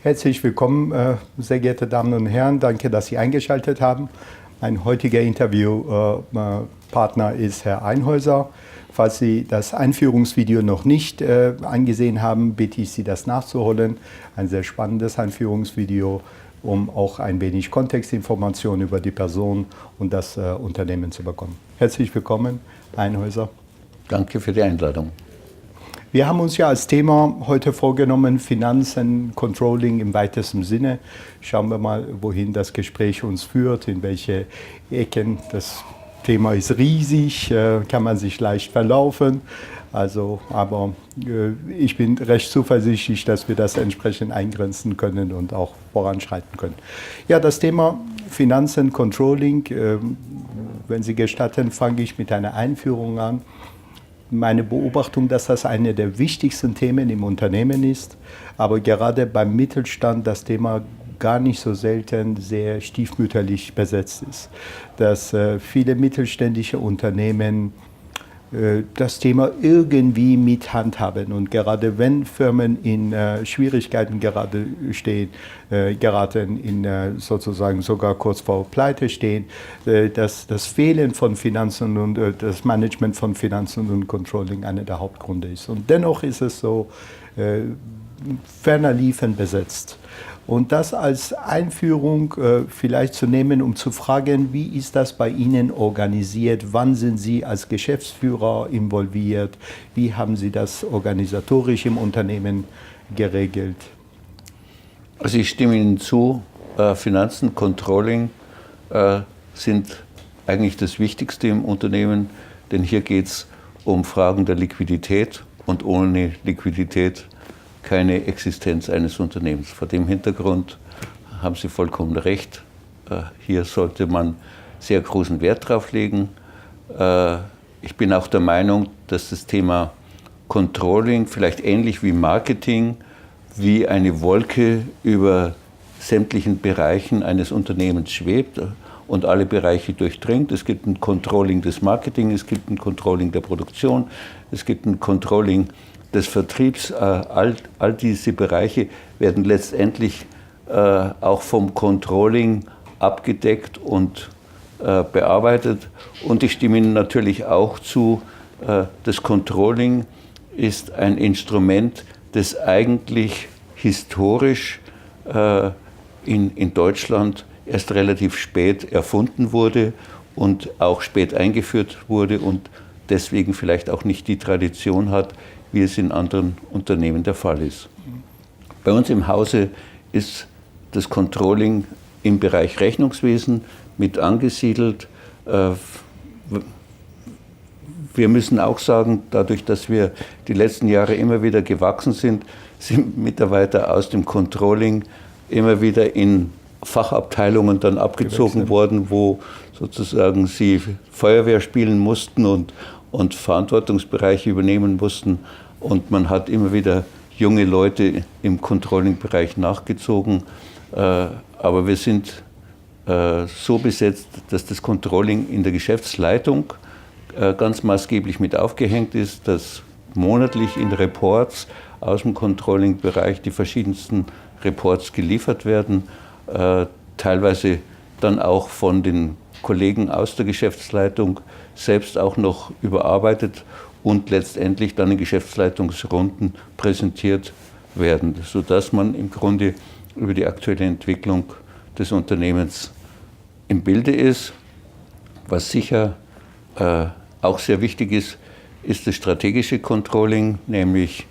Herzlich willkommen, sehr geehrte Damen und Herren. Danke, dass Sie eingeschaltet haben. Mein heutiger Interviewpartner ist Herr Einhäuser. Falls Sie das Einführungsvideo noch nicht angesehen haben, bitte ich Sie, das nachzuholen. Ein sehr spannendes Einführungsvideo, um auch ein wenig Kontextinformationen über die Person und das Unternehmen zu bekommen. Herzlich willkommen, Einhäuser. Danke für die Einladung. Wir haben uns ja als Thema heute vorgenommen, Finanzen, Controlling im weitesten Sinne. Schauen wir mal, wohin das Gespräch uns führt, in welche Ecken. Das Thema ist riesig, kann man sich leicht verlaufen. Aber ich bin recht zuversichtlich, dass wir das entsprechend eingrenzen können und auch voranschreiten können. Ja, das Thema Finanzen, Controlling, wenn Sie gestatten, fange ich mit einer Einführung an. Meine Beobachtung, dass das eine der wichtigsten Themen im Unternehmen ist, aber gerade beim Mittelstand das Thema gar nicht so selten sehr stiefmütterlich besetzt ist. Dass viele mittelständische Unternehmen das Thema irgendwie mit handhaben und gerade wenn Firmen in Schwierigkeiten geraten, sozusagen sogar kurz vor Pleite stehen, dass das Fehlen von Finanzen und das Management von Finanzen und Controlling einer der Hauptgründe ist. Und dennoch ist es so ferner liefen besetzt. Und das als Einführung vielleicht zu nehmen, um zu fragen, wie ist das bei Ihnen organisiert? Wann sind Sie als Geschäftsführer involviert? Wie haben Sie das organisatorisch im Unternehmen geregelt? Also ich stimme Ihnen zu, Finanzen, Controlling sind eigentlich das Wichtigste im Unternehmen, denn hier geht es um Fragen der Liquidität und ohne Liquidität keine Existenz eines Unternehmens. Vor dem Hintergrund haben Sie vollkommen recht. Hier sollte man sehr großen Wert drauf legen. Ich bin auch der Meinung, dass das Thema Controlling vielleicht ähnlich wie Marketing wie eine Wolke über sämtlichen Bereichen eines Unternehmens schwebt und alle Bereiche durchdringt. Es gibt ein Controlling des Marketing, es gibt ein Controlling der Produktion, es gibt ein Controlling des Vertriebs. All diese Bereiche werden letztendlich auch vom Controlling abgedeckt und bearbeitet. Und ich stimme Ihnen natürlich auch zu, das Controlling ist ein Instrument, das eigentlich historisch in Deutschland erst relativ spät erfunden wurde und auch spät eingeführt wurde und deswegen vielleicht auch nicht die Tradition hat, wie es in anderen Unternehmen der Fall ist. Bei uns im Hause ist das Controlling im Bereich Rechnungswesen mit angesiedelt. Wir müssen auch sagen, dadurch, dass wir die letzten Jahre immer wieder gewachsen sind Mitarbeiter aus dem Controlling immer wieder in Fachabteilungen dann abgezogen worden, wo sozusagen sie Feuerwehr spielen mussten und Verantwortungsbereiche übernehmen mussten. Und man hat immer wieder junge Leute im Controlling-Bereich nachgezogen. Aber wir sind so besetzt, dass das Controlling in der Geschäftsleitung ganz maßgeblich mit aufgehängt ist, dass monatlich in Reports aus dem Controlling-Bereich die verschiedensten Reports geliefert werden, teilweise dann auch von den Kollegen aus der Geschäftsleitung selbst auch noch überarbeitet und letztendlich dann in Geschäftsleitungsrunden präsentiert werden, sodass man im Grunde über die aktuelle Entwicklung des Unternehmens im Bilde ist. Was sicher auch sehr wichtig ist, ist das strategische Controlling, nämlich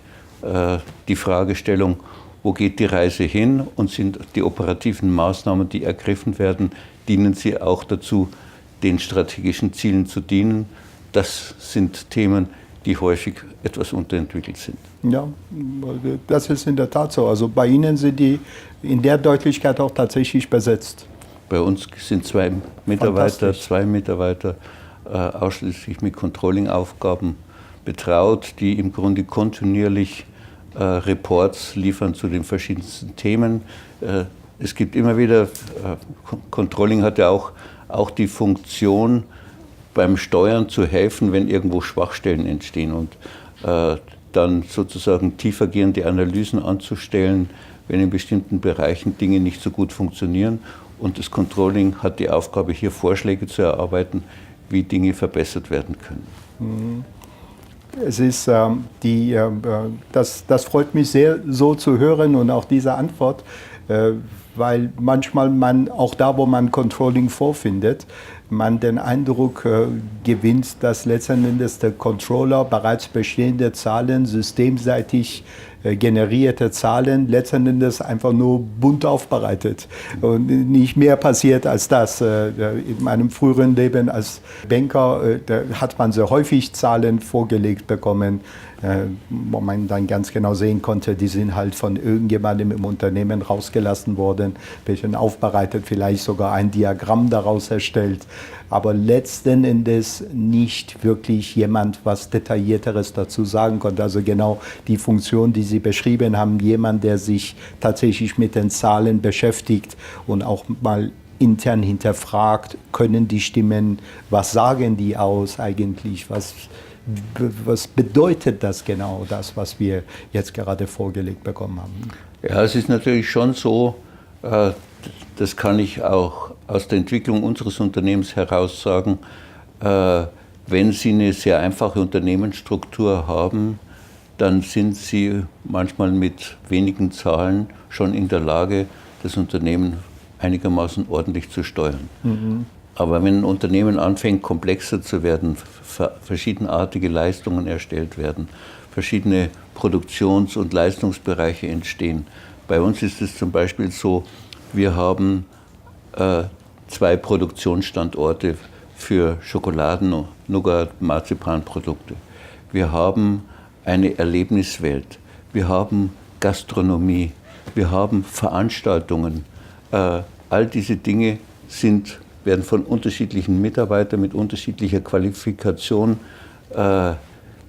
die Fragestellung, wo geht die Reise hin und sind die operativen Maßnahmen, die ergriffen werden, dienen sie auch dazu, den strategischen Zielen zu dienen. Das sind Themen, die häufig etwas unterentwickelt sind. Ja, das ist in der Tat so. Also bei Ihnen sind die in der Deutlichkeit auch tatsächlich besetzt. Bei uns sind zwei Mitarbeiter ausschließlich mit Controlling-Aufgaben betraut, die im Grunde kontinuierlich Reports liefern zu den verschiedensten Themen. Es gibt immer wieder, Controlling hat ja auch die Funktion, beim Steuern zu helfen, wenn irgendwo Schwachstellen entstehen und dann sozusagen tiefergehende Analysen anzustellen, wenn in bestimmten Bereichen Dinge nicht so gut funktionieren. Und das Controlling hat die Aufgabe, hier Vorschläge zu erarbeiten, wie Dinge verbessert werden können. Es ist, das freut mich sehr, so zu hören und auch diese Antwort, weil manchmal man, auch da, wo man Controlling vorfindet, man den Eindruck gewinnt, dass letzten Endes der Controller bereits bestehende Zahlen, systemseitig generierte Zahlen, letzten Endes einfach nur bunt aufbereitet und nicht mehr passiert als das. In meinem früheren Leben als Banker da hat man sehr häufig Zahlen vorgelegt bekommen, wo man dann ganz genau sehen konnte, die sind halt von irgendjemandem im Unternehmen rausgelassen worden, ein bisschen aufbereitet, vielleicht sogar ein Diagramm daraus erstellt, aber letzten Endes nicht wirklich jemand was Detaillierteres dazu sagen konnte. Also genau die Funktion, die Sie beschrieben haben, jemand, der sich tatsächlich mit den Zahlen beschäftigt und auch mal intern hinterfragt, können die stimmen, was sagen die aus eigentlich, was bedeutet das genau, das, was wir jetzt gerade vorgelegt bekommen haben? Ja, es ist natürlich schon so, das kann ich auch aus der Entwicklung unseres Unternehmens heraus sagen, wenn Sie eine sehr einfache Unternehmensstruktur haben, dann sind Sie manchmal mit wenigen Zahlen schon in der Lage, das Unternehmen einigermaßen ordentlich zu steuern. Aber wenn ein Unternehmen anfängt, komplexer zu werden, verschiedenartige Leistungen erstellt werden, verschiedene Produktions- und Leistungsbereiche entstehen. Bei uns ist es zum Beispiel so, wir haben 2 Produktionsstandorte für Schokoladen, Nougat, Marzipanprodukte. Wir haben eine Erlebniswelt, wir haben Gastronomie, wir haben Veranstaltungen. All diese Dinge werden von unterschiedlichen Mitarbeitern mit unterschiedlicher Qualifikation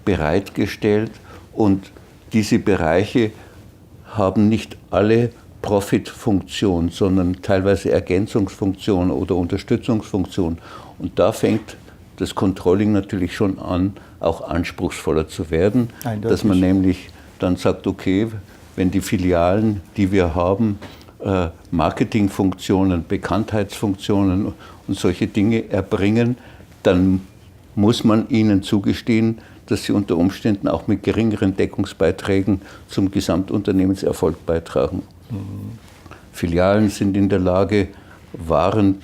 bereitgestellt und diese Bereiche haben nicht alle Profitfunktion, sondern teilweise Ergänzungsfunktion oder Unterstützungsfunktion. Und da fängt das Controlling natürlich schon an, auch anspruchsvoller zu werden, eindeutig. Dass man nämlich dann sagt, okay, wenn die Filialen, die wir haben, Marketingfunktionen, Bekanntheitsfunktionen und solche Dinge erbringen, dann muss man ihnen zugestehen, dass sie unter Umständen auch mit geringeren Deckungsbeiträgen zum Gesamtunternehmenserfolg beitragen. Filialen sind in der Lage, Waren,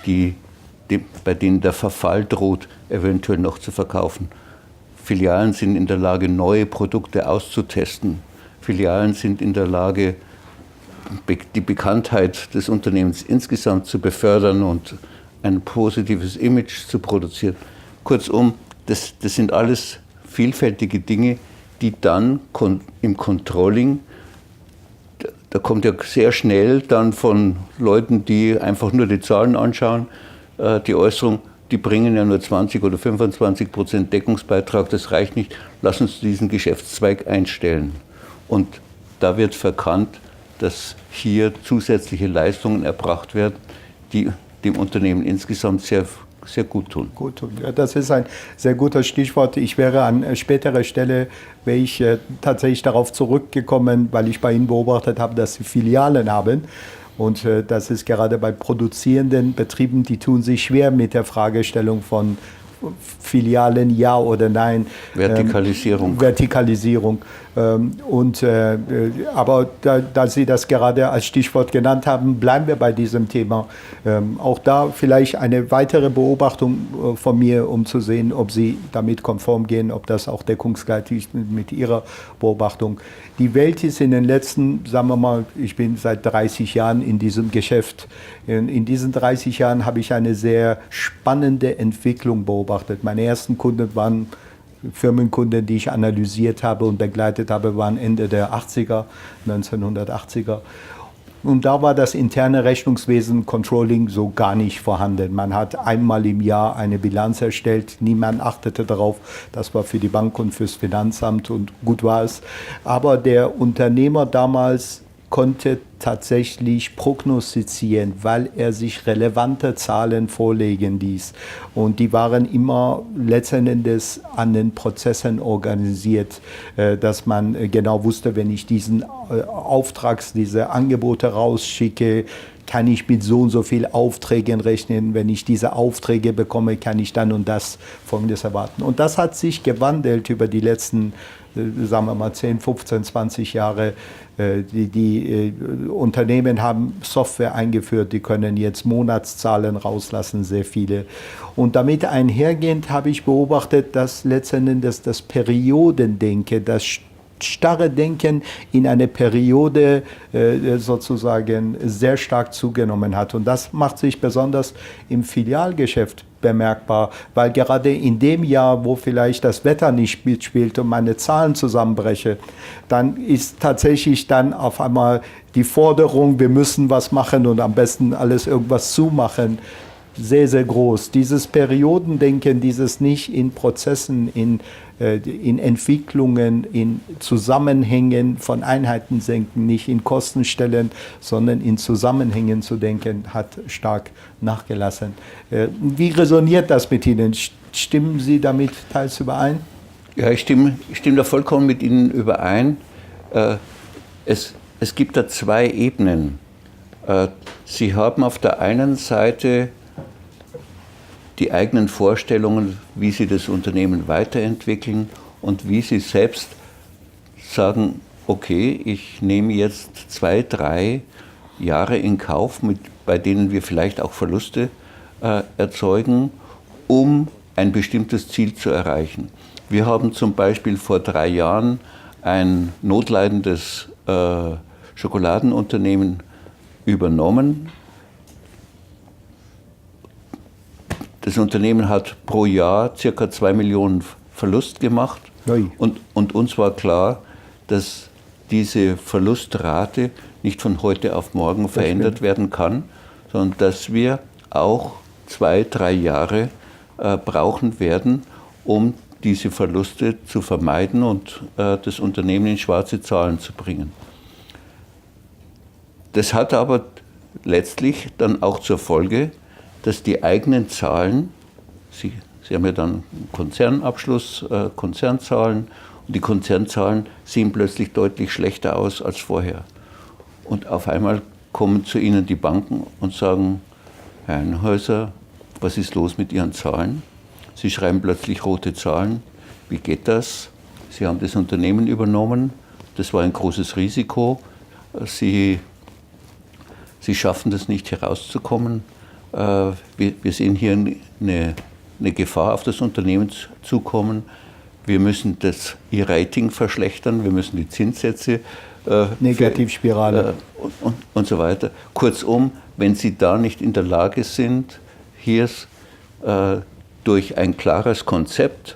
bei denen der Verfall droht, eventuell noch zu verkaufen. Filialen sind in der Lage, neue Produkte auszutesten. Filialen sind in der Lage, die Bekanntheit des Unternehmens insgesamt zu befördern und ein positives Image zu produzieren. Kurzum, das sind alles vielfältige Dinge, die dann im Controlling, da kommt ja sehr schnell dann von Leuten, die einfach nur die Zahlen anschauen, die Äußerung, die bringen ja nur 20 oder 25% Deckungsbeitrag, das reicht nicht, lass uns diesen Geschäftszweig einstellen. Und da wird verkannt, dass hier zusätzliche Leistungen erbracht werden, die dem Unternehmen insgesamt sehr, sehr gut tun. Ja, das ist ein sehr guter Stichwort. Ich wäre an späterer Stelle, tatsächlich darauf zurückgekommen, weil ich bei Ihnen beobachtet habe, dass Sie Filialen haben. Und das ist gerade bei produzierenden Betrieben, die tun sich schwer mit der Fragestellung von Filialen, ja oder nein. Vertikalisierung. Aber da Sie das gerade als Stichwort genannt haben, bleiben wir bei diesem Thema. Auch da vielleicht eine weitere Beobachtung von mir, um zu sehen, ob Sie damit konform gehen, ob das auch deckungsgleich ist mit Ihrer Beobachtung. Die Welt ist in den letzten, sagen wir mal, ich bin seit 30 Jahren in diesem Geschäft. In diesen 30 Jahren habe ich eine sehr spannende Entwicklung beobachtet. Meine ersten Kunden waren Firmenkunden, die ich analysiert habe und begleitet habe, waren Ende der 80er, 1980er. Und da war das interne Rechnungswesen, Controlling, so gar nicht vorhanden. Man hat einmal im Jahr eine Bilanz erstellt, niemand achtete darauf. Das war für die Bank und fürs Finanzamt und gut war es. Aber der Unternehmer damals konnte tatsächlich prognostizieren, weil er sich relevante Zahlen vorlegen ließ. Und die waren immer letzten Endes an den Prozessen organisiert, dass man genau wusste, wenn ich diesen diese Angebote rausschicke, kann ich mit so und so viel Aufträgen rechnen. Wenn ich diese Aufträge bekomme, kann ich dann und das Folgendes erwarten. Und das hat sich gewandelt über die letzten, sagen wir mal, 10, 15, 20 Jahre. Die Unternehmen haben Software eingeführt, die können jetzt Monatszahlen rauslassen, sehr viele. Und damit einhergehend habe ich beobachtet, dass letzten Endes das Periodendenken, das starre Denken in einer Periode sozusagen sehr stark zugenommen hat. Und das macht sich besonders im Filialgeschäft bemerkbar, weil gerade in dem Jahr, wo vielleicht das Wetter nicht mitspielt und meine Zahlen zusammenbreche, dann ist tatsächlich dann auf einmal die Forderung, wir müssen was machen und am besten alles irgendwas zumachen, sehr, sehr groß. Dieses Periodendenken, dieses nicht in Prozessen, in Entwicklungen, in Zusammenhängen von Einheiten denken, nicht in Kostenstellen, sondern in Zusammenhängen zu denken, hat stark nachgelassen. Wie resoniert das mit Ihnen? Stimmen Sie damit teils überein? Ja, ich stimme da vollkommen mit Ihnen überein. Es gibt da zwei Ebenen. Sie haben auf der einen Seite die eigenen Vorstellungen, wie Sie das Unternehmen weiterentwickeln und wie Sie selbst sagen, okay, ich nehme jetzt 2, 3 Jahre in Kauf, bei denen wir vielleicht auch Verluste erzeugen, um ein bestimmtes Ziel zu erreichen. Wir haben zum Beispiel vor 3 Jahren ein notleidendes Schokoladenunternehmen übernommen. Das Unternehmen hat pro Jahr ca. 2 Millionen Verlust gemacht. Und uns war klar, dass diese Verlustrate nicht von heute auf morgen verändert werden kann, sondern dass wir auch 2, 3 Jahre brauchen werden, um diese Verluste zu vermeiden und das Unternehmen in schwarze Zahlen zu bringen. Das hat aber letztlich dann auch zur Folge, dass die eigenen Zahlen, Sie haben ja dann Konzernabschluss, Konzernzahlen, und die Konzernzahlen sehen plötzlich deutlich schlechter aus als vorher. Und auf einmal kommen zu Ihnen die Banken und sagen, Herr Einhäuser, was ist los mit Ihren Zahlen? Sie schreiben plötzlich rote Zahlen. Wie geht das? Sie haben das Unternehmen übernommen. Das war ein großes Risiko. Sie schaffen das nicht herauszukommen. Wir sehen hier eine Gefahr auf das Unternehmen zukommen. Wir müssen Ihr Rating verschlechtern, wir müssen die Zinssätze Negativspirale und so weiter. Kurzum, wenn Sie da nicht in der Lage sind, hier durch ein klares Konzept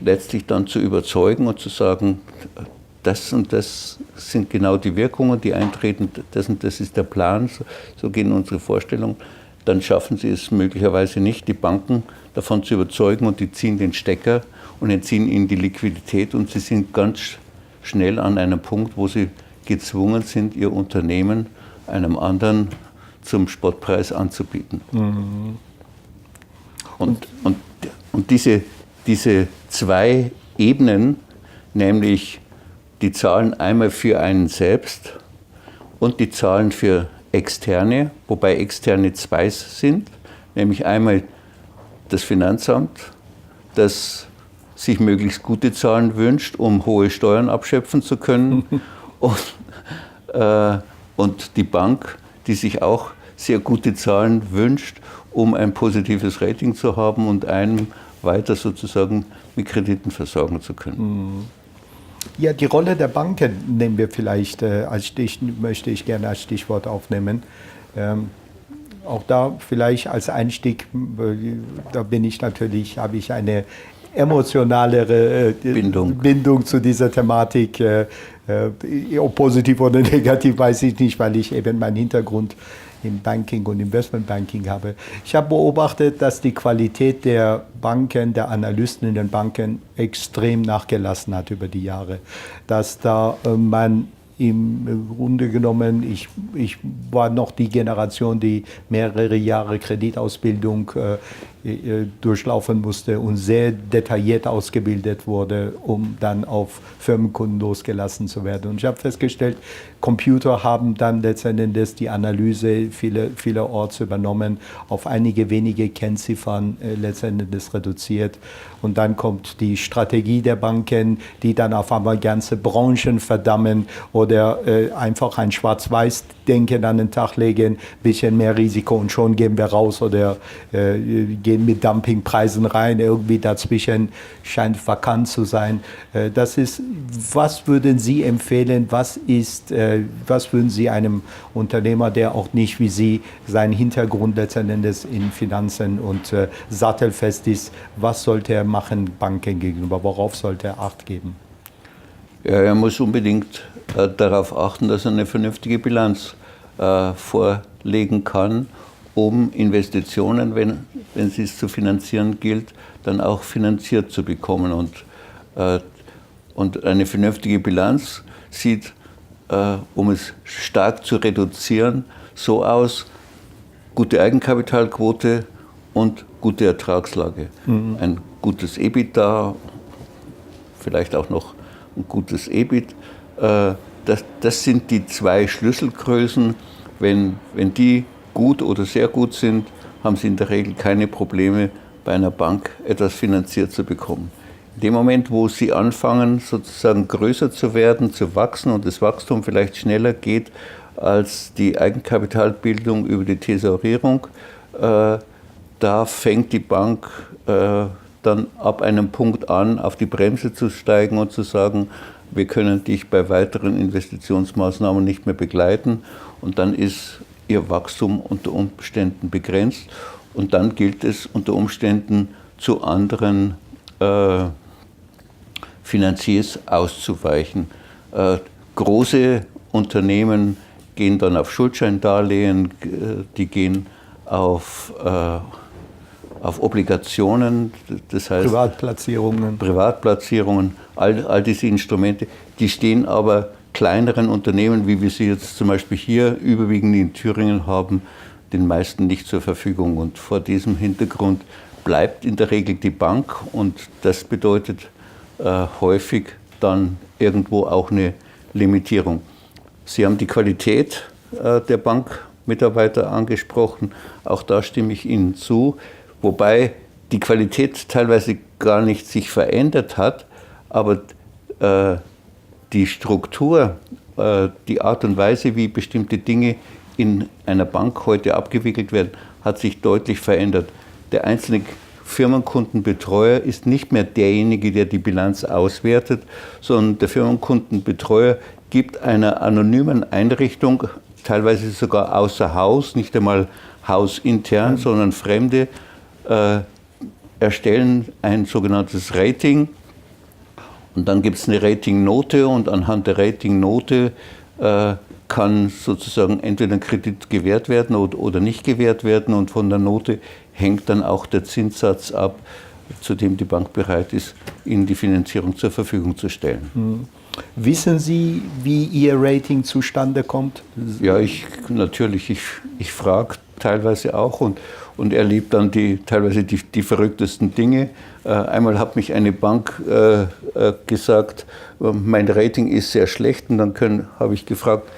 letztlich dann zu überzeugen und zu sagen, das und das sind genau die Wirkungen, die eintreten, das und das ist der Plan, so gehen unsere Vorstellungen, dann schaffen Sie es möglicherweise nicht, die Banken davon zu überzeugen und die ziehen den Stecker und entziehen Ihnen die Liquidität und Sie sind ganz schnell an einem Punkt, wo Sie gezwungen sind, Ihr Unternehmen einem anderen zum Spottpreis anzubieten. Mhm. Und diese 2 Ebenen, nämlich die Zahlen einmal für einen selbst und die Zahlen für Externe, wobei Externe 2 sind, nämlich einmal das Finanzamt, das sich möglichst gute Zahlen wünscht, um hohe Steuern abschöpfen zu können, und die Bank, die sich auch sehr gute Zahlen wünscht, um ein positives Rating zu haben und einem weiter sozusagen mit Krediten versorgen zu können. Ja, die Rolle der Banken nehmen wir vielleicht möchte ich gerne als Stichwort aufnehmen. Auch da vielleicht als Einstieg, da habe ich eine emotionalere Bindung zu dieser Thematik. Ob positiv oder negativ, weiß ich nicht, weil ich eben meinen Hintergrund im Banking und Investmentbanking habe. Ich habe beobachtet, dass die Qualität der Banken, der Analysten in den Banken extrem nachgelassen hat über die Jahre. Dass da man im Grunde genommen, ich war noch die Generation, die mehrere Jahre Kreditausbildung durchlaufen musste und sehr detailliert ausgebildet wurde, um dann auf Firmenkunden losgelassen zu werden. Und ich habe festgestellt, Computer haben dann letztendlich die Analyse vielerorts übernommen, auf einige wenige Kennziffern letztendlich reduziert. Und dann kommt die Strategie der Banken, die dann auf einmal ganze Branchen verdammen oder einfach ein Schwarz-Weiß-Denken an den Tag legen, bisschen mehr Risiko und schon gehen wir raus oder gehen mit Dumpingpreisen rein. Irgendwie dazwischen scheint vakant zu sein. Das ist, was würden Sie empfehlen? Was würden Sie einem Unternehmer, der auch nicht wie Sie seinen Hintergrund letztendlich in Finanzen und sattelfest ist, was sollte er machen Banken gegenüber? Worauf sollte er Acht geben? Ja, er muss unbedingt darauf achten, dass er eine vernünftige Bilanz vorlegen kann, um Investitionen, wenn es zu finanzieren gilt, dann auch finanziert zu bekommen. Und eine vernünftige Bilanz sieht, um es stark zu reduzieren, so aus: gute Eigenkapitalquote und gute Ertragslage. Ein gutes EBITDA, vielleicht auch noch ein gutes EBIT. Das sind die zwei Schlüsselgrößen. Wenn die gut oder sehr gut sind, haben Sie in der Regel keine Probleme, bei einer Bank etwas finanziert zu bekommen. In dem Moment, wo Sie anfangen, sozusagen größer zu werden, zu wachsen und das Wachstum vielleicht schneller geht als die Eigenkapitalbildung über die Tesorierung, da fängt die Bank dann ab einem Punkt an, auf die Bremse zu steigen und zu sagen, wir können dich bei weiteren Investitionsmaßnahmen nicht mehr begleiten, und dann ist ihr Wachstum unter Umständen begrenzt und dann gilt es unter Umständen zu anderen Finanziers auszuweichen. Große Unternehmen gehen dann auf Schuldscheindarlehen, die gehen auf Obligationen, das heißt Privatplatzierungen, all diese Instrumente, die stehen aber kleineren Unternehmen, wie wir sie jetzt zum Beispiel hier überwiegend in Thüringen haben, den meisten nicht zur Verfügung. Und vor diesem Hintergrund bleibt in der Regel die Bank, und das bedeutet häufig dann irgendwo auch eine Limitierung. Sie haben die Qualität der Bankmitarbeiter angesprochen, auch da stimme ich Ihnen zu, wobei die Qualität teilweise gar nicht sich verändert hat, aber die Struktur, die Art und Weise, wie bestimmte Dinge in einer Bank heute abgewickelt werden, hat sich deutlich verändert. Der einzelne Firmenkundenbetreuer ist nicht mehr derjenige, der die Bilanz auswertet, sondern der Firmenkundenbetreuer gibt einer anonymen Einrichtung, teilweise sogar außer Haus, nicht einmal hausintern, sondern Fremde, erstellen ein sogenanntes Rating. Und dann gibt es eine Ratingnote, und anhand der Ratingnote kann sozusagen entweder ein Kredit gewährt werden oder nicht gewährt werden, und von der Note hängt dann auch der Zinssatz ab, zu dem die Bank bereit ist, Ihnen die Finanzierung zur Verfügung zu stellen. Wissen Sie, wie Ihr Rating zustande kommt? Ja, ich frage teilweise auch und erlebe dann teilweise die verrücktesten Dinge. Einmal hat mich eine Bank gesagt, mein Rating ist sehr schlecht, und dann habe ich gefragt,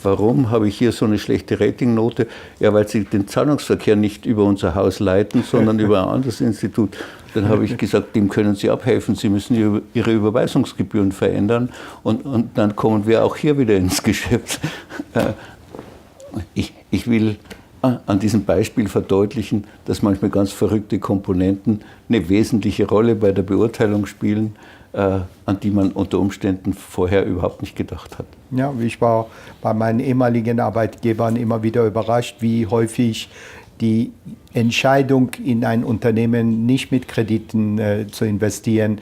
warum habe ich hier so eine schlechte Ratingnote? Ja, weil Sie den Zahlungsverkehr nicht über unser Haus leiten, sondern über ein anderes Institut. Dann habe ich gesagt, dem können Sie abhelfen, Sie müssen Ihre Überweisungsgebühren verändern, und dann kommen wir auch hier wieder ins Geschäft. Ich will an diesem Beispiel verdeutlichen, dass manchmal ganz verrückte Komponenten eine wesentliche Rolle bei der Beurteilung spielen, an die man unter Umständen vorher überhaupt nicht gedacht hat. Ja, ich war bei meinen ehemaligen Arbeitgebern immer wieder überrascht, wie häufig die Entscheidung, in ein Unternehmen nicht mit Krediten zu investieren,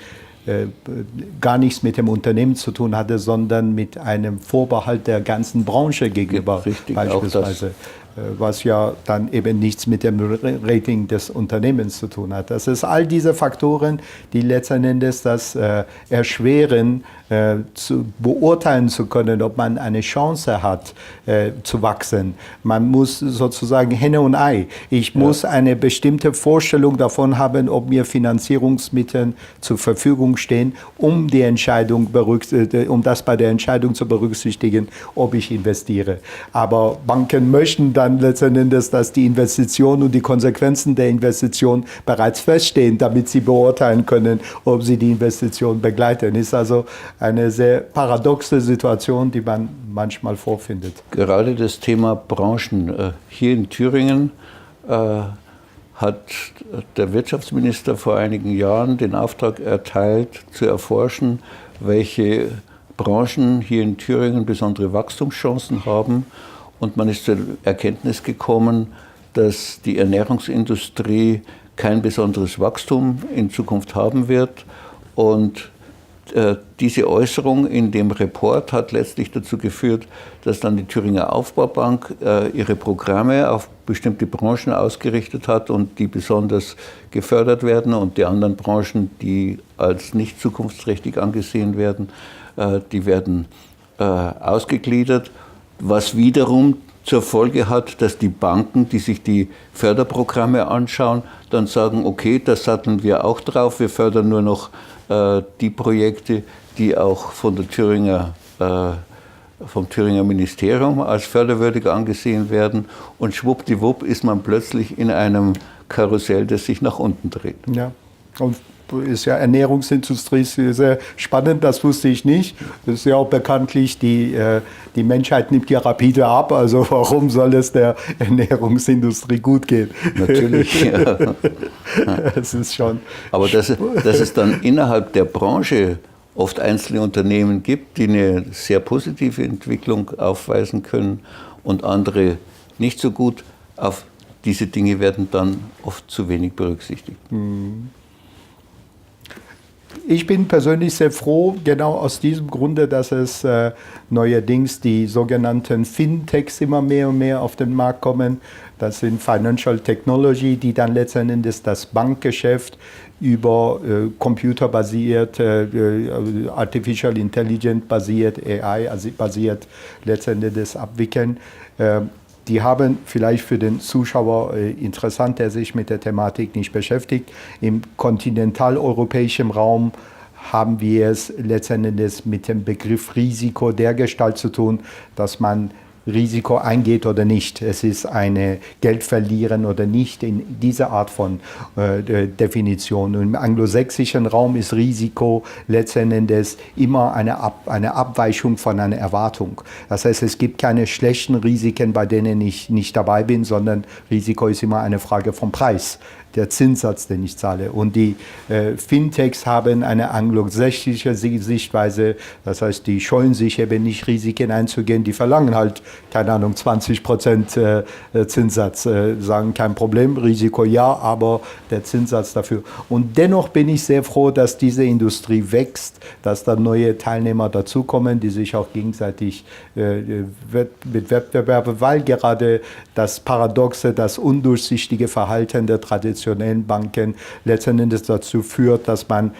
gar nichts mit dem Unternehmen zu tun hatte, sondern mit einem Vorbehalt der ganzen Branche gegenüber, ja, richtig, beispielsweise. was ja dann eben nichts mit dem Rating des Unternehmens zu tun hat. Das ist all diese Faktoren, die letzten Endes das erschweren, zu beurteilen zu können, ob man eine Chance hat, zu wachsen. Man muss sozusagen Henne und Ei. Ich muss eine bestimmte Vorstellung davon haben, ob mir Finanzierungsmittel zur Verfügung stehen, um das bei der Entscheidung zu berücksichtigen, ob ich investiere. Aber Banken möchten dann letzten Endes, dass die Investition und die Konsequenzen der Investition bereits feststehen, damit sie beurteilen können, ob sie die Investition begleiten. Ist also eine sehr paradoxe Situation, die man manchmal vorfindet. Gerade das Thema Branchen. Hier in Thüringen hat der Wirtschaftsminister vor einigen Jahren den Auftrag erteilt, zu erforschen, welche Branchen hier in Thüringen besondere Wachstumschancen haben. Und man ist zur Erkenntnis gekommen, dass die Ernährungsindustrie kein besonderes Wachstum in Zukunft haben wird. Und diese Äußerung in dem Report hat letztlich dazu geführt, dass dann die Thüringer Aufbaubank ihre Programme auf bestimmte Branchen ausgerichtet hat und die besonders gefördert werden, und die anderen Branchen, die als nicht zukunftsträchtig angesehen werden, die werden ausgegliedert, was wiederum zur Folge hat, dass die Banken, die sich die Förderprogramme anschauen, dann sagen, okay, das satteln wir auch drauf, wir fördern nur noch die Projekte, die auch vom Thüringer Ministerium als förderwürdig angesehen werden, und schwuppdiwupp ist man plötzlich in einem Karussell, das sich nach unten dreht. Ja, und ist ja Ernährungsindustrie sehr spannend, das wusste ich nicht. Das ist ja auch bekanntlich, die Menschheit nimmt ja rapide ab, also warum soll es der Ernährungsindustrie gut gehen? Natürlich. Ja. Es ist schon. Aber dass es dann innerhalb der Branche oft einzelne Unternehmen gibt, die eine sehr positive Entwicklung aufweisen können und andere nicht so gut, auf diese Dinge werden dann oft zu wenig berücksichtigt. Ich bin persönlich sehr froh, genau aus diesem Grunde, dass es neuerdings die sogenannten Fintechs immer mehr und mehr auf den Markt kommen. Das sind Financial Technology, die dann letzten Endes das Bankgeschäft über computerbasiert, Artificial Intelligence basiert, AI basiert letzten Endes abwickeln. Die haben vielleicht für den Zuschauer interessant, der sich mit der Thematik nicht beschäftigt. Im kontinentaleuropäischen Raum haben wir es letzten Endes mit dem Begriff Risiko dergestalt zu tun, dass man Risiko eingeht oder nicht. Es ist eine Geld verlieren oder nicht in dieser Art von Definition. Und im anglosächsischen Raum ist Risiko letzten Endes immer eine Abweichung von einer Erwartung. Das heißt, es gibt keine schlechten Risiken, bei denen ich nicht dabei bin, sondern Risiko ist immer eine Frage vom Preis, der Zinssatz, den ich zahle. Und die Fintechs haben eine anglosächsische Sichtweise, das heißt, die scheuen sich eben nicht, Risiken einzugehen, die verlangen halt, keine Ahnung, 20% Zinssatz, sagen kein Problem, Risiko ja, aber der Zinssatz dafür. Und dennoch bin ich sehr froh, dass diese Industrie wächst, dass da neue Teilnehmer dazukommen, die sich auch gegenseitig mit Wettbewerben, weil gerade das Paradoxe, das undurchsichtige Verhalten der traditionellen Banken letzten Endes dazu führt, dass man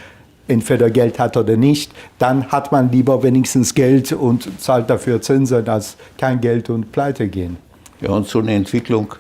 entweder Geld hat oder nicht, dann hat man lieber wenigstens Geld und zahlt dafür Zinsen, als kein Geld und pleite gehen. Ja, und so eine Entwicklung,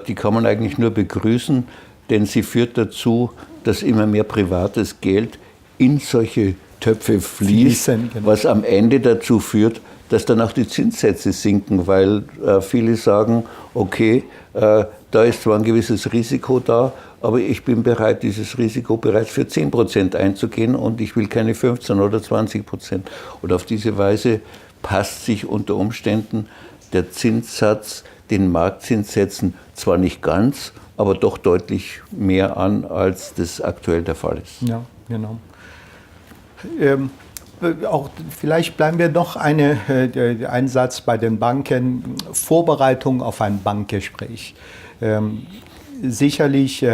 die kann man eigentlich nur begrüßen, denn sie führt dazu, dass immer mehr privates Geld in solche Töpfe fließt, genau. Was am Ende dazu führt, dass dann auch die Zinssätze sinken, weil viele sagen, okay, da ist zwar ein gewisses Risiko da, aber ich bin bereit, dieses Risiko bereits für 10% einzugehen und ich will keine 15 oder 20%. Und auf diese Weise passt sich unter Umständen der Zinssatz den Marktzinssätzen zwar nicht ganz, aber doch deutlich mehr an, als das aktuell der Fall ist. Ja, genau. Auch vielleicht bleiben wir noch einen Satz bei den Banken. Vorbereitung auf ein Bankgespräch. sicherlich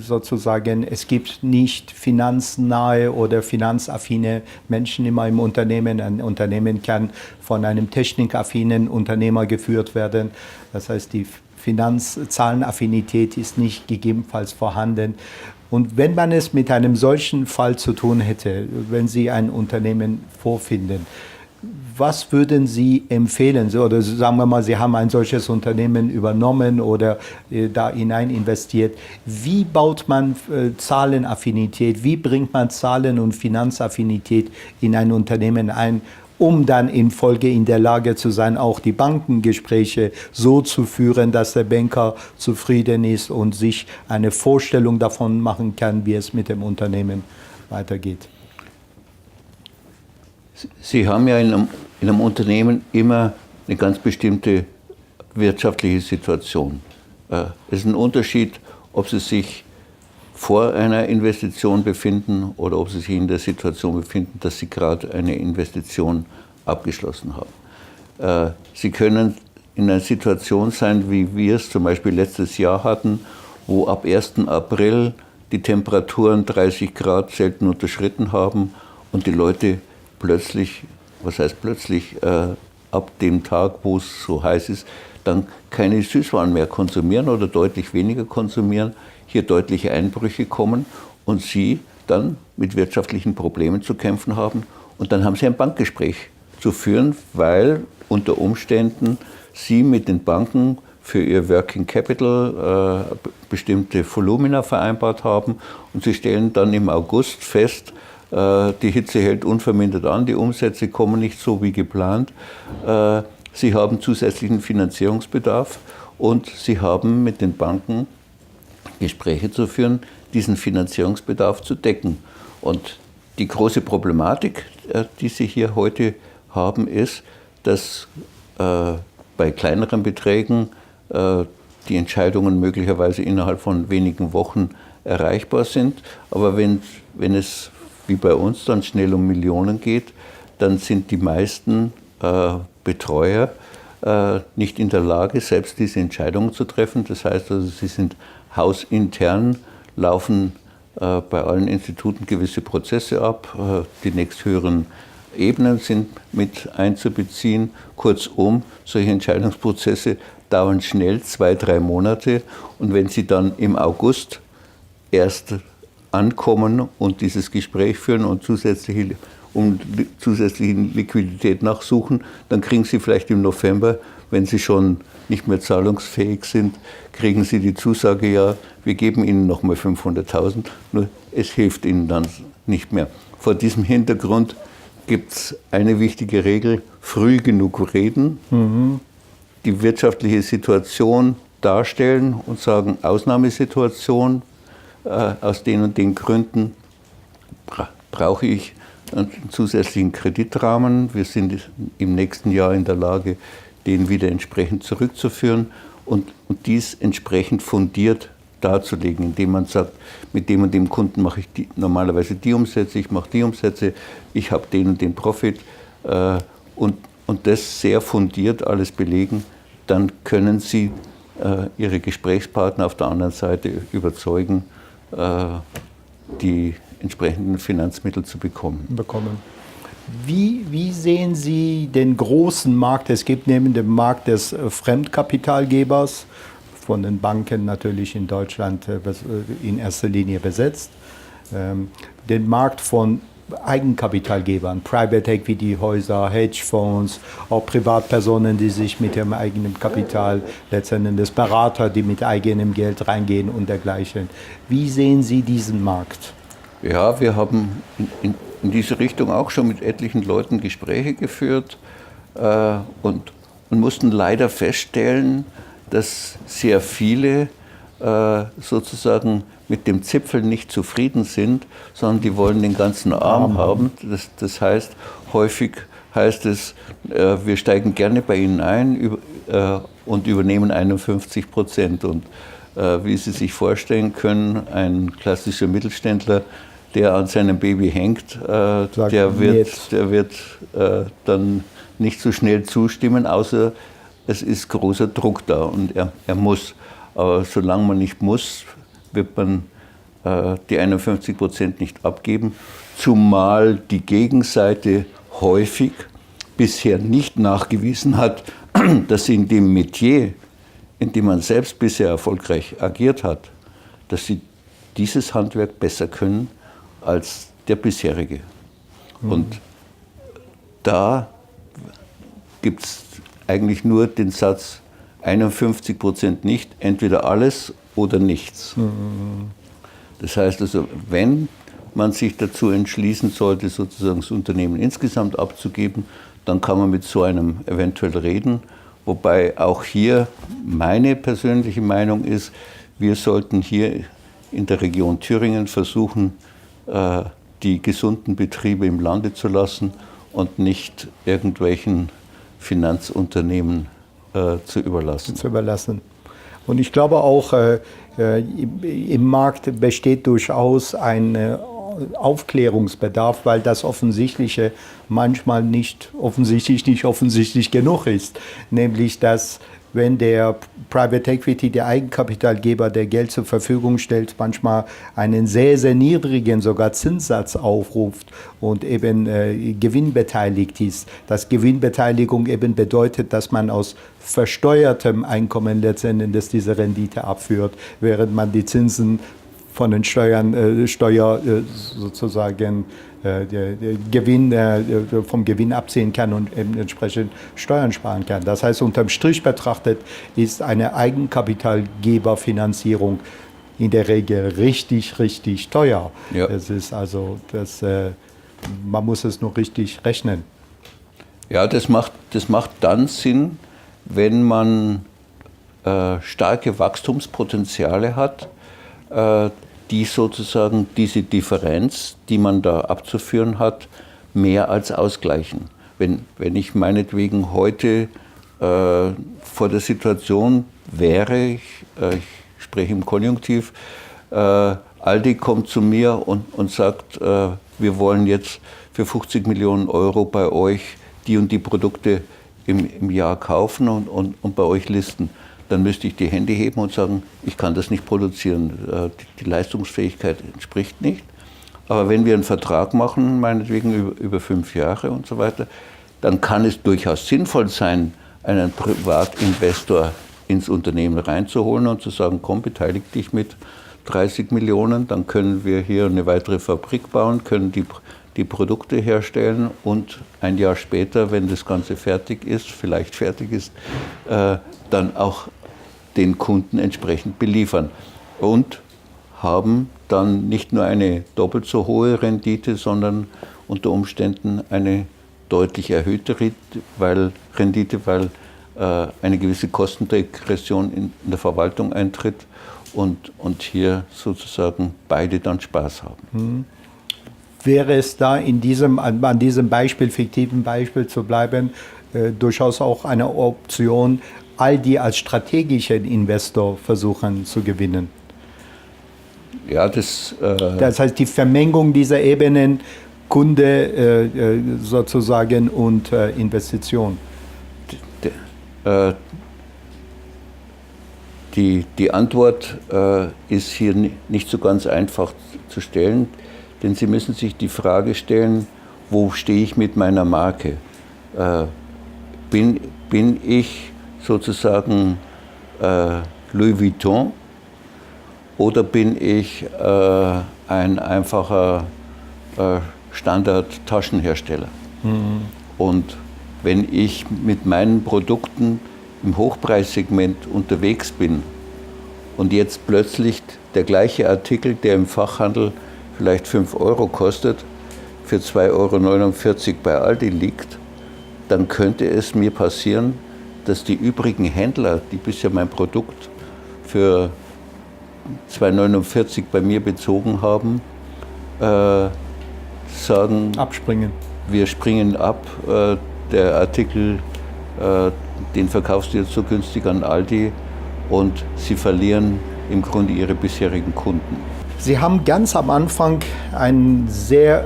sozusagen, es gibt nicht finanznahe oder finanzaffine Menschen immer im Unternehmen. Ein Unternehmen kann von einem technikaffinen Unternehmer geführt werden. Das heißt, die Finanzzahlenaffinität ist nicht gegebenenfalls vorhanden. Und wenn man es mit einem solchen Fall zu tun hätte, wenn Sie ein Unternehmen vorfinden, was würden Sie empfehlen? Oder sagen wir mal, Sie haben ein solches Unternehmen übernommen oder da hinein investiert. Wie baut man Zahlenaffinität? Wie bringt man Zahlen- und Finanzaffinität in ein Unternehmen ein, um dann in Folge in der Lage zu sein, auch die Bankengespräche so zu führen, dass der Banker zufrieden ist und sich eine Vorstellung davon machen kann, wie es mit dem Unternehmen weitergeht? Sie haben ja in einem Unternehmen immer eine ganz bestimmte wirtschaftliche Situation. Es ist ein Unterschied, ob Sie sich vor einer Investition befinden oder ob Sie sich in der Situation befinden, dass Sie gerade eine Investition abgeschlossen haben. Sie können in einer Situation sein, wie wir es zum Beispiel letztes Jahr hatten, wo ab 1. April die Temperaturen 30 Grad selten unterschritten haben und die Leute plötzlich, was heißt plötzlich, ab dem Tag, wo es so heiß ist, dann keine Süßwaren mehr konsumieren oder deutlich weniger konsumieren, hier deutliche Einbrüche kommen und Sie dann mit wirtschaftlichen Problemen zu kämpfen haben. Und dann haben Sie ein Bankgespräch zu führen, weil unter Umständen Sie mit den Banken für Ihr Working Capital bestimmte Volumina vereinbart haben und Sie stellen dann im August fest, die Hitze hält unvermindert an, die Umsätze kommen nicht so wie geplant. Sie haben zusätzlichen Finanzierungsbedarf und Sie haben mit den Banken Gespräche zu führen, diesen Finanzierungsbedarf zu decken. Und die große Problematik, die Sie hier heute haben, ist, dass bei kleineren Beträgen die Entscheidungen möglicherweise innerhalb von wenigen Wochen erreichbar sind. Aber wenn es wie bei uns dann schnell um Millionen geht, dann sind die meisten Betreuer nicht in der Lage, selbst diese Entscheidungen zu treffen. Das heißt also, sie sind hausintern, laufen bei allen Instituten gewisse Prozesse ab. Die nächsthöheren Ebenen sind mit einzubeziehen. Kurzum, solche Entscheidungsprozesse dauern schnell 2-3 Monate. Und wenn Sie dann im August erst ankommen und dieses Gespräch führen und zusätzliche Liquidität nachsuchen, dann kriegen Sie vielleicht im November, wenn Sie schon nicht mehr zahlungsfähig sind, kriegen Sie die Zusage, ja, wir geben Ihnen nochmal 500.000, nur es hilft Ihnen dann nicht mehr. Vor diesem Hintergrund gibt es eine wichtige Regel: früh genug reden, die wirtschaftliche Situation darstellen und sagen, Ausnahmesituation, aus den und den Gründen brauche ich einen zusätzlichen Kreditrahmen. Wir sind im nächsten Jahr in der Lage, den wieder entsprechend zurückzuführen und dies entsprechend fundiert darzulegen, indem man sagt, mit dem und dem Kunden mache ich normalerweise die Umsätze, ich mache die Umsätze, ich habe den und den Profit und das sehr fundiert alles belegen, dann können Sie Ihre Gesprächspartner auf der anderen Seite überzeugen, die entsprechenden Finanzmittel zu bekommen. Wie sehen Sie den großen Markt? Es gibt neben dem Markt des Fremdkapitalgebers, von den Banken natürlich in Deutschland in erster Linie besetzt, den Markt von Eigenkapitalgebern, Private Equity Häuser, Hedgefonds, auch Privatpersonen, die sich mit ihrem eigenen Kapital, letztendlich Berater, die mit eigenem Geld reingehen und dergleichen. Wie sehen Sie diesen Markt? Ja, wir haben in diese Richtung auch schon mit etlichen Leuten Gespräche geführt und mussten leider feststellen, dass sehr viele sozusagen mit dem Zipfel nicht zufrieden sind, sondern die wollen den ganzen Arm haben. Das heißt, häufig heißt es, wir steigen gerne bei Ihnen ein und übernehmen 51%. Und wie Sie sich vorstellen können, ein klassischer Mittelständler, der an seinem Baby hängt, der wird dann nicht so schnell zustimmen, außer es ist großer Druck da und er muss. Aber solange man nicht muss, wird man die 51% nicht abgeben, zumal die Gegenseite häufig bisher nicht nachgewiesen hat, dass sie in dem Metier, in dem man selbst bisher erfolgreich agiert hat, dass sie dieses Handwerk besser können als der bisherige. Und da gibt es eigentlich nur den Satz 51% nicht, entweder alles oder nichts. Das heißt also, wenn man sich dazu entschließen sollte, sozusagen das Unternehmen insgesamt abzugeben, dann kann man mit so einem eventuell reden. Wobei auch hier meine persönliche Meinung ist, wir sollten hier in der Region Thüringen versuchen, die gesunden Betriebe im Lande zu lassen und nicht irgendwelchen Finanzunternehmen zu überlassen. Und ich glaube auch, im Markt besteht durchaus ein Aufklärungsbedarf, weil das Offensichtliche manchmal nicht offensichtlich genug ist. Nämlich, dass wenn der Private Equity, der Eigenkapitalgeber, der Geld zur Verfügung stellt, manchmal einen sehr, sehr niedrigen, sogar Zinssatz aufruft und eben gewinnbeteiligt ist. Dass Gewinnbeteiligung eben bedeutet, dass man aus versteuertem Einkommen letzten Endes diese Rendite abführt, während man die Zinsen von den vom Gewinn abziehen kann und eben entsprechend Steuern sparen kann. Das heißt, unterm Strich betrachtet ist eine Eigenkapitalgeberfinanzierung in der Regel richtig, richtig teuer. Ja. Es ist also, man muss es nur richtig rechnen. Ja, das macht dann Sinn, wenn man starke Wachstumspotenziale hat, die sozusagen diese Differenz, die man da abzuführen hat, mehr als ausgleichen. Wenn ich meinetwegen heute vor der Situation wäre, ich spreche im Konjunktiv, Aldi kommt zu mir und sagt, wir wollen jetzt für 50 Millionen Euro bei euch die und die Produkte im Jahr kaufen und bei euch listen. Dann müsste ich die Hände heben und sagen, ich kann das nicht produzieren. Die Leistungsfähigkeit entspricht nicht. Aber wenn wir einen Vertrag machen, meinetwegen über 5 Jahre und so weiter, dann kann es durchaus sinnvoll sein, einen Privatinvestor ins Unternehmen reinzuholen und zu sagen, komm, beteilig dich mit 30 Millionen, dann können wir hier eine weitere Fabrik bauen, können die Produkte herstellen und ein Jahr später, wenn das Ganze vielleicht fertig ist, dann auch den Kunden entsprechend beliefern und haben dann nicht nur eine doppelt so hohe Rendite, sondern unter Umständen eine deutlich erhöhte Rendite, weil eine gewisse Kostendegression in der Verwaltung eintritt und hier sozusagen beide dann Spaß haben. Wäre es da an diesem fiktiven Beispiel zu bleiben, durchaus auch eine Option, Aldi als strategischen Investor versuchen zu gewinnen? Ja, das heißt, die Vermengung dieser Ebenen, Kunde sozusagen und Investition. Die Antwort ist hier nicht so ganz einfach zu stellen, denn Sie müssen sich die Frage stellen, wo stehe ich mit meiner Marke? Bin ich sozusagen Louis Vuitton oder bin ich ein einfacher Standard-Taschenhersteller? Und wenn ich mit meinen Produkten im Hochpreissegment unterwegs bin und jetzt plötzlich der gleiche Artikel, der im Fachhandel vielleicht 5 Euro kostet, für 2,49 € bei Aldi liegt, dann könnte es mir passieren, dass die übrigen Händler, die bisher mein Produkt für 2,49 € bei mir bezogen haben, sagen, abspringen. Wir springen ab, der Artikel, den verkaufst du jetzt so günstig an Aldi und sie verlieren im Grunde ihre bisherigen Kunden. Sie haben ganz am Anfang ein sehr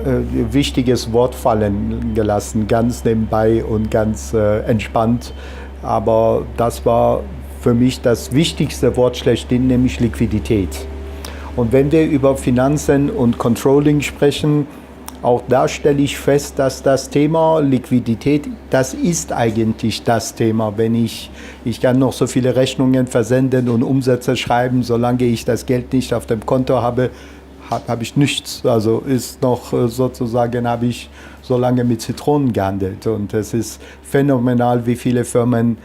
wichtiges Wort fallen gelassen, ganz nebenbei und ganz entspannt. Aber das war für mich das wichtigste Wort schlechthin, nämlich Liquidität. Und wenn wir über Finanzen und Controlling sprechen, auch da stelle ich fest, dass das Thema Liquidität, das ist eigentlich das Thema. Wenn ich kann noch so viele Rechnungen versenden und Umsätze schreiben, solange ich das Geld nicht auf dem Konto habe, habe ich nichts. Also ist noch sozusagen, habe ich so lange mit Zitronen gehandelt. Und es ist phänomenal, wie viele Firmen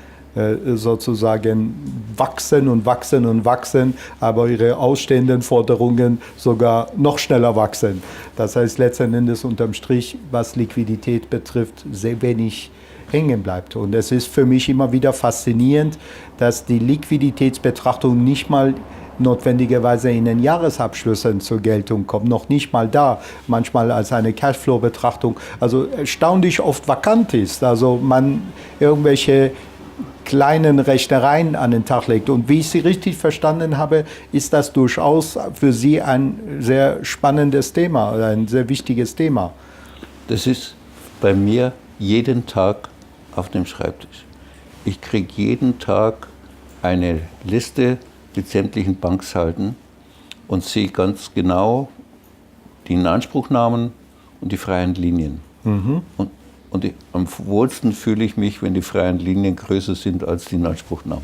sozusagen wachsen und wachsen und wachsen, aber ihre ausstehenden Forderungen sogar noch schneller wachsen. Das heißt letzten Endes unterm Strich, was Liquidität betrifft, sehr wenig hängen bleibt. Und es ist für mich immer wieder faszinierend, dass die Liquiditätsbetrachtung nicht mal notwendigerweise in den Jahresabschlüssen zur Geltung kommt, noch nicht mal da, manchmal als eine Cashflow-Betrachtung, also erstaunlich oft vakant ist, also man irgendwelche kleinen Rechnereien an den Tag legt. Und wie ich Sie richtig verstanden habe, ist das durchaus für Sie ein sehr spannendes Thema, ein sehr wichtiges Thema. Das ist bei mir jeden Tag auf dem Schreibtisch. Ich kriege jeden Tag eine Liste mit sämtlichen Banksalden und sehe ganz genau die Inanspruchnahmen und die freien Linien. Und am wohlsten fühle ich mich, wenn die freien Linien größer sind als die Inanspruchnahmen.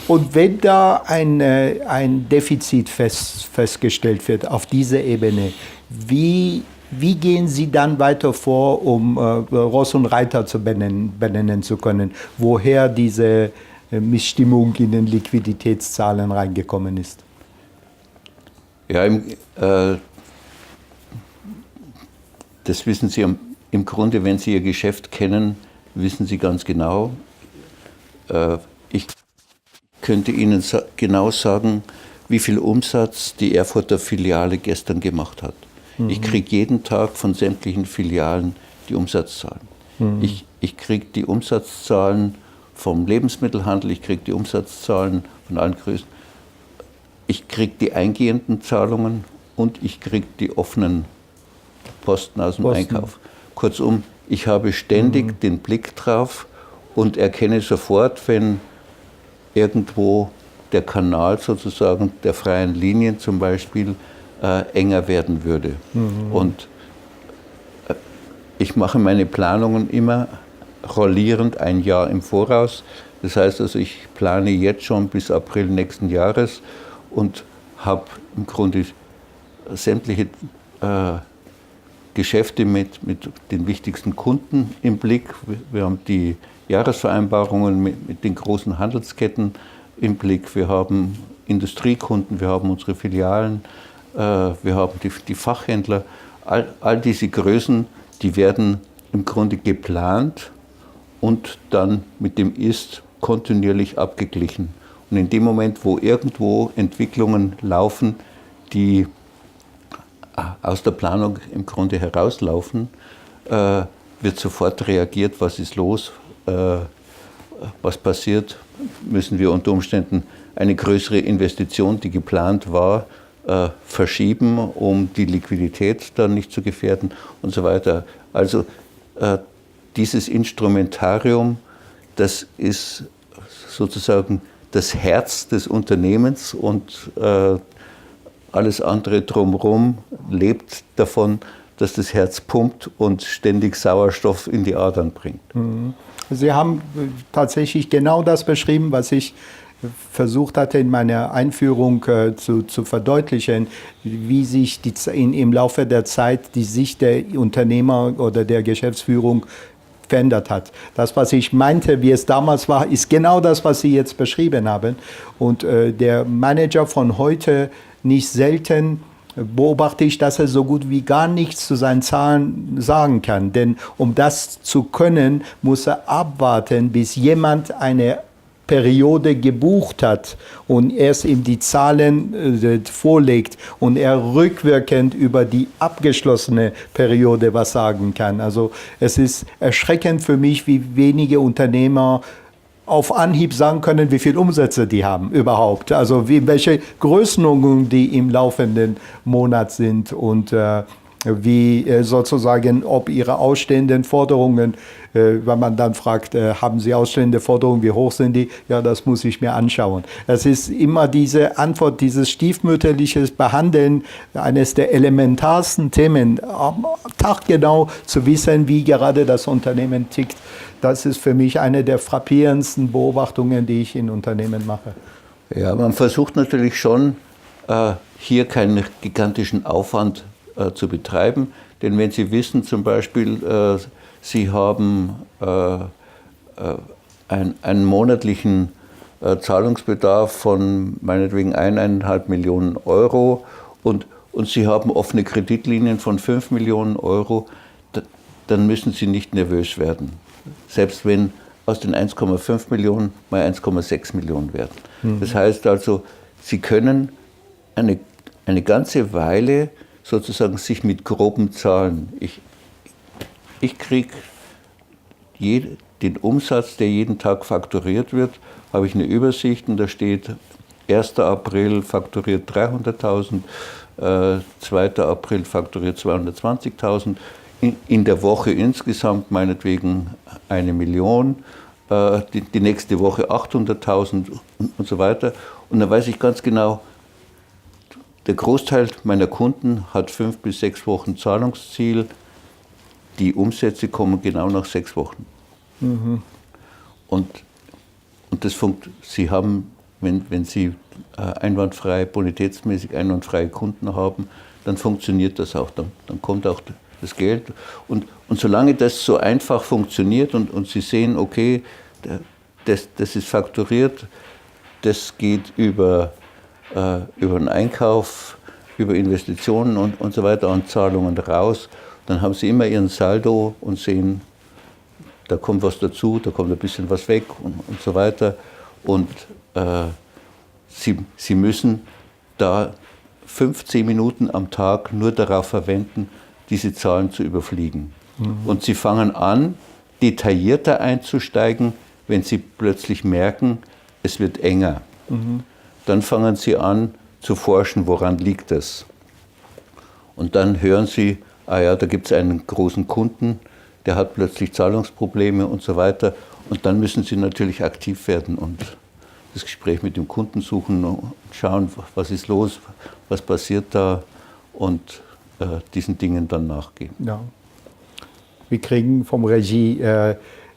Und wenn da ein Defizit festgestellt wird auf dieser Ebene, wie gehen Sie dann weiter vor, um Ross und Reiter zu benennen zu können, woher diese Missstimmung in den Liquiditätszahlen reingekommen ist? Ja, das wissen Sie im Grunde, wenn Sie Ihr Geschäft kennen, wissen Sie ganz genau. Ich könnte Ihnen genau sagen, wie viel Umsatz die Erfurter Filiale gestern gemacht hat. Ich kriege jeden Tag von sämtlichen Filialen die Umsatzzahlen. Ich kriege die Umsatzzahlen vom Lebensmittelhandel, ich kriege die Umsatzzahlen von allen Größen. Ich kriege die eingehenden Zahlungen und ich kriege die offenen Posten aus dem Einkauf. Kurzum, ich habe ständig den Blick drauf und erkenne sofort, wenn irgendwo der Kanal sozusagen der freien Linien zum Beispiel enger werden würde. Und ich mache meine Planungen immer rollierend ein Jahr im Voraus. Das heißt also, ich plane jetzt schon bis April nächsten Jahres und habe im Grunde sämtliche Geschäfte mit den wichtigsten Kunden im Blick. Wir haben die Jahresvereinbarungen mit den großen Handelsketten im Blick. Wir haben Industriekunden, wir haben unsere Filialen, wir haben die Fachhändler. All diese Größen, die werden im Grunde geplant und dann mit dem Ist kontinuierlich abgeglichen. Und in dem Moment, wo irgendwo Entwicklungen laufen, die aus der Planung im Grunde herauslaufen, wird sofort reagiert, was ist los, was passiert, müssen wir unter Umständen eine größere Investition, die geplant war, verschieben, um die Liquidität dann nicht zu gefährden und so weiter. Also dieses Instrumentarium, das ist sozusagen das Herz des Unternehmens und alles andere drumherum lebt davon, dass das Herz pumpt und ständig Sauerstoff in die Adern bringt. Sie haben tatsächlich genau das beschrieben, was ich versucht hatte in meiner Einführung zu verdeutlichen, wie sich im Laufe der Zeit die Sicht der Unternehmer oder der Geschäftsführung verändert hat. Das, was ich meinte, wie es damals war, ist genau das, was Sie jetzt beschrieben haben. Und der Manager von heute, nicht selten beobachte ich, dass er so gut wie gar nichts zu seinen Zahlen sagen kann. Denn um das zu können, muss er abwarten, bis jemand eine Periode gebucht hat und erst ihm die Zahlen vorlegt und er rückwirkend über die abgeschlossene Periode was sagen kann. Also es ist erschreckend für mich, wie wenige Unternehmer auf Anhieb sagen können, wie viel Umsätze die haben überhaupt. Also welche Größenordnungen die im laufenden Monat sind. Und wie sozusagen, ob ihre ausstehenden Forderungen, wenn man dann fragt, haben sie ausstehende Forderungen, wie hoch sind die? Ja, das muss ich mir anschauen. Es ist immer diese Antwort, dieses stiefmütterliches Behandeln eines der elementarsten Themen, taggenau zu wissen, wie gerade das Unternehmen tickt. Das ist für mich eine der frappierendsten Beobachtungen, die ich in Unternehmen mache. Ja, man versucht natürlich schon, hier keinen gigantischen Aufwand zu betreiben. Denn wenn Sie wissen, zum Beispiel, Sie haben einen monatlichen Zahlungsbedarf von meinetwegen 1,5 Millionen Euro und Sie haben offene Kreditlinien von 5 Millionen Euro, dann müssen Sie nicht nervös werden. Selbst wenn aus den 1,5 Millionen mal 1,6 Millionen werden. Das heißt also, Sie können eine ganze Weile sozusagen sich mit groben Zahlen. Ich kriege den Umsatz, der jeden Tag fakturiert wird, habe ich eine Übersicht und da steht 1. April fakturiert 300.000, 2. April fakturiert 220.000, in der Woche insgesamt meinetwegen 1 Million, die nächste Woche 800.000 und so weiter. Und dann weiß ich ganz genau, der Großteil meiner Kunden hat 5 bis 6 Wochen Zahlungsziel. Die Umsätze kommen genau nach 6 Wochen. Und Sie haben, wenn Sie bonitätsmäßig einwandfreie Kunden haben, dann funktioniert das auch. Dann kommt auch das Geld. Und solange das so einfach funktioniert und Sie sehen, okay, das ist fakturiert, das geht über den Einkauf, über Investitionen und so weiter und Zahlungen raus, dann haben Sie immer Ihren Saldo und sehen, da kommt was dazu, da kommt ein bisschen was weg und so weiter. Und Sie müssen da 15 Minuten am Tag nur darauf verwenden, diese Zahlen zu überfliegen. Und Sie fangen an, detaillierter einzusteigen, wenn Sie plötzlich merken, es wird enger. Dann fangen Sie an zu forschen, woran liegt das. Und dann hören Sie, ah ja, da gibt es einen großen Kunden, der hat plötzlich Zahlungsprobleme und so weiter. Und dann müssen Sie natürlich aktiv werden und das Gespräch mit dem Kunden suchen und schauen, was ist los, was passiert da und diesen Dingen dann nachgehen. Ja. Wir kriegen vom Regie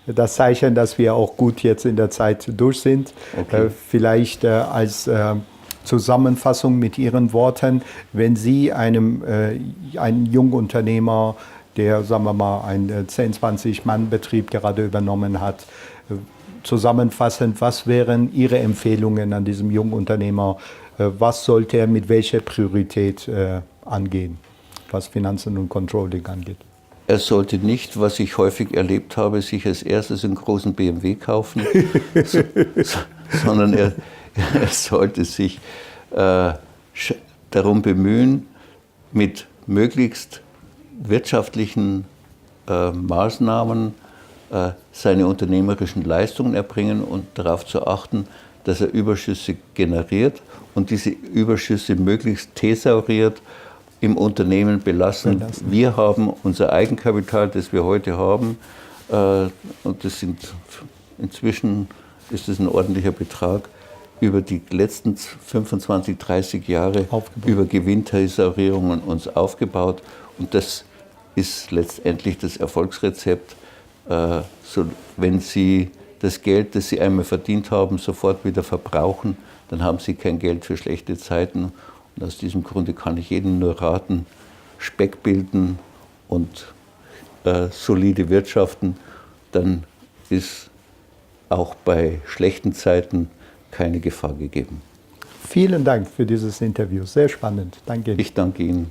das Zeichen, dass wir auch gut jetzt in der Zeit durch sind. Okay. Vielleicht als Zusammenfassung mit Ihren Worten, wenn Sie einen Jungunternehmer, der, sagen wir mal, einen 10-20-Mann-Betrieb gerade übernommen hat, zusammenfassend, was wären Ihre Empfehlungen an diesem Jungunternehmer? Was sollte er mit welcher Priorität angehen, was Finanzen und Controlling angeht? Er sollte nicht, was ich häufig erlebt habe, sich als erstes einen großen BMW kaufen, sondern er sollte sich darum bemühen, mit möglichst wirtschaftlichen Maßnahmen seine unternehmerischen Leistungen erbringen und darauf zu achten, dass er Überschüsse generiert und diese Überschüsse möglichst thesauriert im Unternehmen belassen. Wir haben unser Eigenkapital, das wir heute haben, und das sind inzwischen ist das ein ordentlicher Betrag, über die letzten 25, 30 Jahre über Gewinnthesaurierungen uns aufgebaut. Und das ist letztendlich das Erfolgsrezept. Wenn Sie das Geld, das Sie einmal verdient haben, sofort wieder verbrauchen, dann haben Sie kein Geld für schlechte Zeiten. Und aus diesem Grunde kann ich jedem nur raten, Speck bilden und solide wirtschaften, dann ist auch bei schlechten Zeiten keine Gefahr gegeben. Vielen Dank für dieses Interview, sehr spannend. Danke. Ich danke Ihnen.